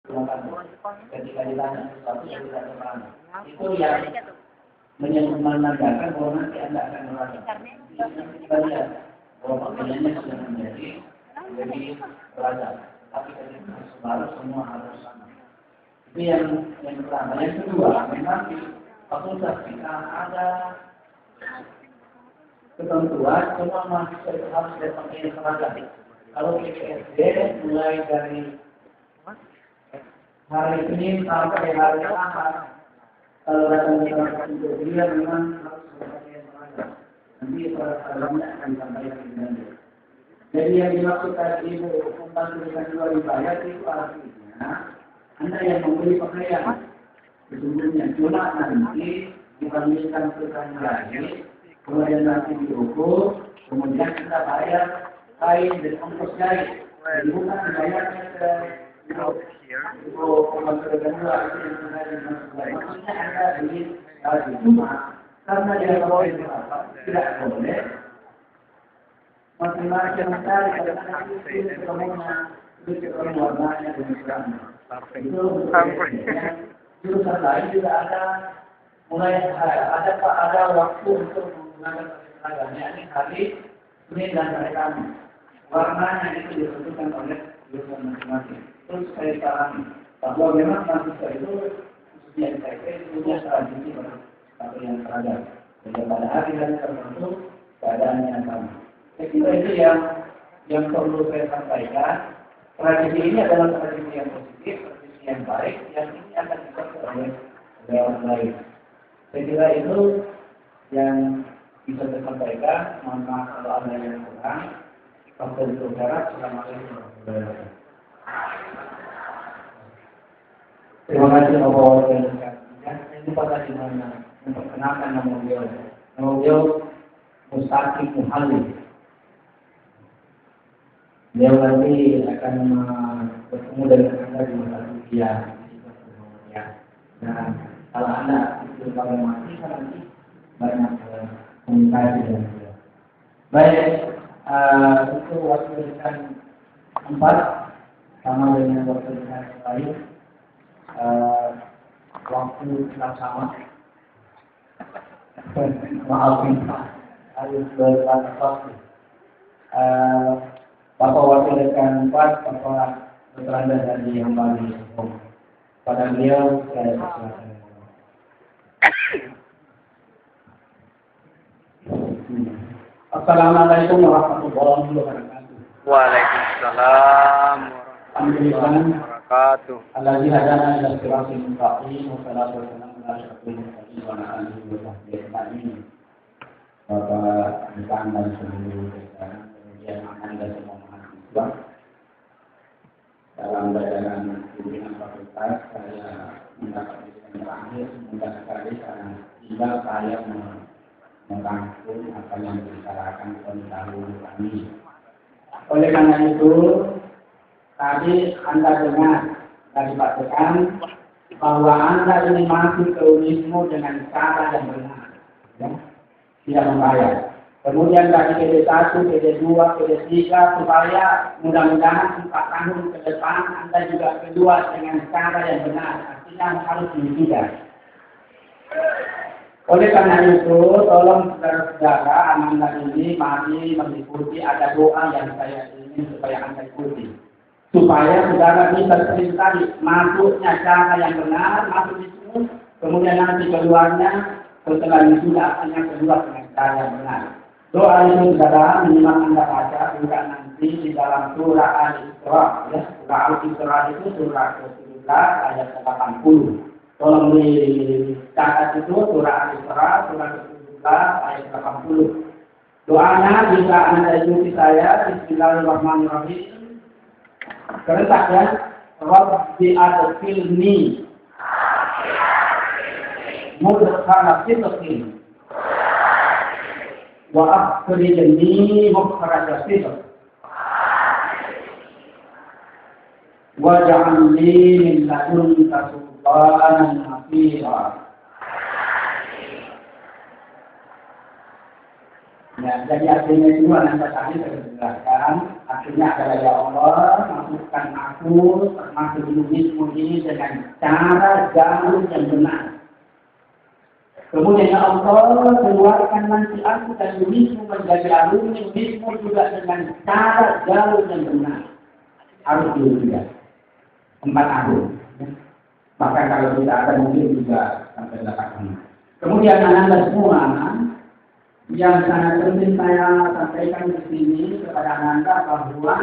ketika ditanya sesuatu yang tidak terang. Itu yang menandakan bahwa nanti Anda akan merasa. Kita lihat bahwa pakaiannya sudah menjadi raja. Tapi ketika baru semua harus sama. Itu yang pertama. Yang kedua, memang di fakultas kita ada ketentuan semua mahasiswa itu harus berpakaian seragam. Kalau di SD mulai dari hari Senin sampai hari Ahad, kalau datang di kelas untuk dia memang harus berpakaian seragam. Nanti seragam akan disampaikan dengan dia. Jadi yang dimaksud tadi Ibu umpan berikan dua dibayar itu artinya Anda yang membeli pakaian sesungguhnya cuma nanti dibandingkan dengan lagi, kemudian nanti diukur, kemudian kita bayar kain dan ongkos jahit. Jadi bukan dibayarnya ke pembangunan dua itu yang sudah dimaksud. Maksudnya Anda beli lagi cuma karena dia tidak boleh masing-masing mencari kadang-kadang itu ketemu warnanya dan sebagainya. Itu jurusan lain juga ada waktu untuk menggunakan seragamnya. Ini hari Senin dan hari Kamis. Warnanya itu ditentukan oleh jurusan masing-masing. Terus saya pahami bahwa memang mahasiswa itu khususnya di TP punya tradisi yang seragam. Jadi pada hari-hari tertentu keadaannya sama. Saya kira itu yang perlu saya sampaikan. Tradisi ini adalah tradisi yang positif, tradisi yang baik, yang ini akan dipakai oleh orang lain. Saya kira itu yang bisa saya sampaikan. Mohon maaf kalau ada yang kurang. Waktu itu berat, Assalamualaikum warahmatullahi wabarakatuh. Terima kasih Bapak Wakil. Ini Pak tadi memperkenalkan nama beliau. Nama beliau Mustaqim Muhalli. Dia nanti akan bertemu dengan Anda di masa ujian. Nah, kalau Anda itu kalau mati nanti banyak komunikasi dengan beliau. Baik, itu waktu berikan 4 sama dengan waktu berikan lain. Waktu tetap sama. Maafin Pak, harus berbatas waktu. Bapak Wakil Dekan 4, Bapak Beranda dari Hambali. Pada beliau, saya persilakan. Assalamualaikum warahmatullahi wabarakatuh. Waalaikumsalam warahmatullahi wabarakatuh. Alladzi hadana ila siratal mustaqim wa salatu wassalamu ala asyrafil mursalin wa ala alihi wa sahbihi ajma'in. Bapak Dekan dan seluruh dekan, kemudian Anda semua mahasiswa dalam jajaran pimpinan fakultas, saya mendapat yang terakhir, mudah sekali karena tidak saya merangkum apa yang dibicarakan pendahulu kami. Oleh karena itu, tadi Anda dengar dari Pak Dekan bahwa Anda ini masuk ke UNISMO dengan cara yang benar, ya? Tidak membayar. Kemudian dari PD1, PD2, PD3 supaya mudah-mudahan 4 tahun ke depan Anda juga kedua dengan cara yang benar. Artinya harus wisuda. Oleh karena itu, tolong saudara-saudara Anda ini mari mengikuti, ada doa yang saya ingin supaya Anda ikuti. Supaya saudara bisa sering tadi masuknya cara yang benar, masuk itu, kemudian nanti keluarnya setelah wisuda artinya kedua dengan cara yang benar. Doa itu saudara minimal Anda baca juga nanti di dalam surah Al-Isra, ya. Surah Al-Isra itu surah ke-17 ayat 80. Tolong dicatat itu surah Al-Isra surah ke-17 ayat 80. Doanya bisa Anda ikuti saya. Bismillahirrahmanirrahim. Kerentak ya. Rabbi adkhilni mudkhala sidqin wa akhrijni mukhraja sidq waj'al li min ladunka sultanan nasira. Ya, jadi artinya itu nanti tadi saya jelaskan, artinya adalah ya Allah, masukkan aku termasuk dirimu ini dengan cara jalur yang benar. Kemudian ya Allah, keluarkan nanti aku dan dirimu menjadi alumni dirimu juga dengan cara jalur yang benar. Harus dilihat 4 tahun. Maka kalau kita akan mungkin juga sampai 8 tahun. Kemudian anak-anak semua, yang sangat penting saya sampaikan di sini kepada Anda bahwa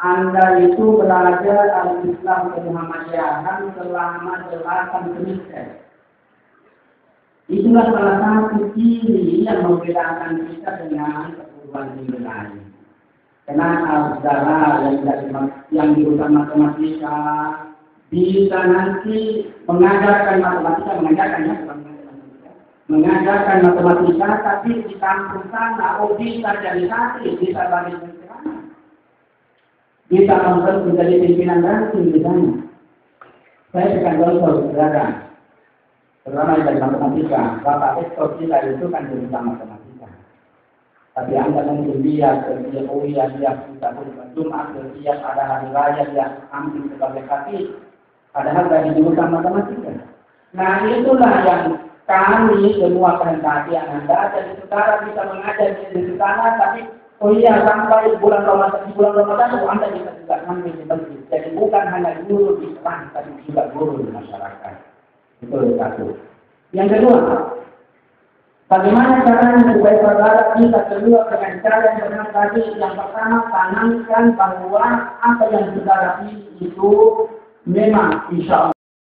Anda itu belajar Al-Islam kemuhammadiyahan selama 8 semester. Itulah salah satu ciri yang membedakan kita dengan perguruan tinggi lain. Kenapa saudara yang jurusan matematika bisa nanti mengajarkan matematika, tapi di kampung sana, bisa jadi sakit, bisa balik ke sana. Bisa menjadi pimpinan ranting di sana. Saya akan contoh, saudara. Terutama dari matematika, Bapak Ektor kita itu kan jurusan matematika. Tapi Anda mungkin lihat, dia kita Jumat, dia ada hari raya, dia ambil sebagai kaki. Padahal dari jurusan matematika. Nah itulah yang kami semua kehendaki Anda, jadi saudara bisa mengajar di sana, tapi sampai bulan Ramadan Anda bisa juga ngambil di masjid. Jadi bukan hanya guru di Islam, tapi juga guru di masyarakat. Itu satu. Yang kedua, bagaimana caranya supaya saudara bisa keluar dengan cara yang benar tadi? Yang pertama, tanamkan bahwa apa yang saudara pilih itu memang insya